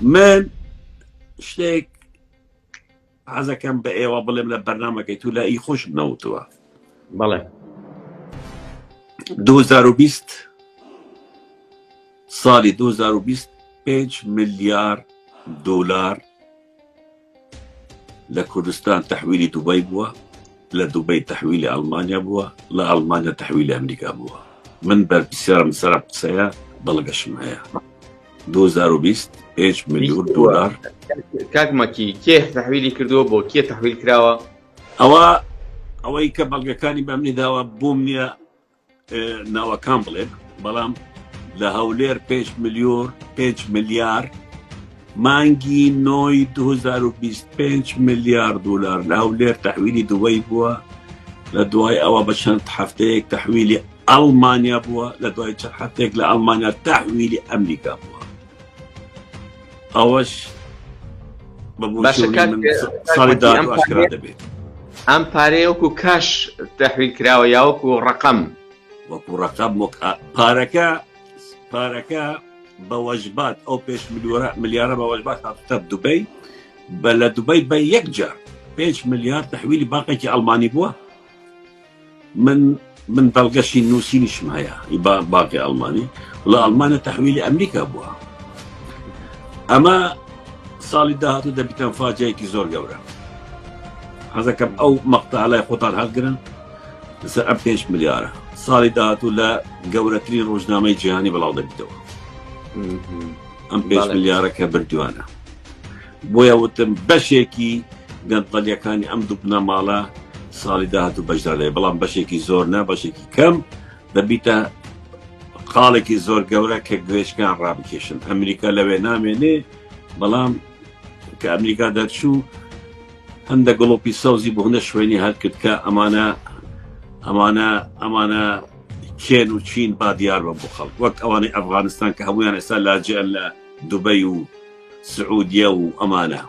من شتێک حەزەکەم بە ئێوە بڵێم لە بەرنامەکەی تو لە ئی خۆش بنەوتوە. بەڵێ 2020 ساڵی 2020 5 ملیار دۆلار لە کوردستان تەحویلی دوبەی بووە، لە دوبەی تەحویلی ئەڵمانیا بووە، لە ئەڵمانیا تەحویلی ئەمریکا بووە. من بەرپرسیارم سەر قسەیە بەڵگەشم هەیە. 2020 5 ملیۆر دۆلار. کاکمەکی کێ تەحویلی کردووە بۆ کێ تەحویل کراوە؟ ئەوەی کە بەڵگەکانی بە منی داوە بووم نییە ناوەکان بڵێن، بەڵام لە هەولێر 5 ملیار مانگی نۆی 2025 ملیار دۆلار لە هەولێر تەحویلی دوبەی بووە، لە دوای ئەوە بە چەند هەفتەیەک تەحویلی ئەڵمانیا بووە، لە دوای چەند هەفتەیەک لە ئەڵمانیا تەحویلی ئەمریکا بووە. ئەوەش ساڵی داهاتوو ئاشکرا دەبێت. ئەم پارەیە وەکو کاش تەحویل کراوە یا وەکو ڕەقەم؟ وەکو ڕەقەم پارەکە بە وەجبات ئەو 5 ملیارە بە وەجبات هاتوتە دوبەی، بە لە دوبەی بە یەکجار 5 ملیار تەحویلی باقێکی ئەڵمانی بووە. من بەڵگەشی نووسینیشم هەیە باقی ئەڵمانی، لە ئەڵمانیا تەحویلی ئەمریکا بووە. ئەمە ساڵی داهاتوو دەبیتە فاجعەیەکی زۆر گەورە. حەزەکەم ئەو مەقتەعە خۆتان هەڵگرن لەسەر ئەم 5 ملیارە. ساڵی داهاتوو لە گەورەترین ڕۆژنامەی جیهانی بەڵاو دەبیتەوە. ئەم 5 ملیارە کە بردووانە. بۆیە وتم بەشێکی گەندەڵیەکانی ئەم دوو بنەماڵە ساڵی داهاتوو بەشدار دەبێت، بەڵام بەشێکی زۆر نا، بەشێکی کەم دەبیتە قاڵێکی زۆر گەورە کە گوێشکان ڕابکێشن. ئەمریکا لەوێ نامێنێ، بەڵام کە ئەمریکا دەرچوو هەندە گڵۆپی سەوزی بۆ هەندە شوێنی هەر کرد کە ئەمانە کێن و چین با دیار بە بۆ خەڵک، وەک ئەوانەی ئەفغانستان کە هەمویان ئێستا لاجئن لە دوبەی و سعودیە و ئەمانە.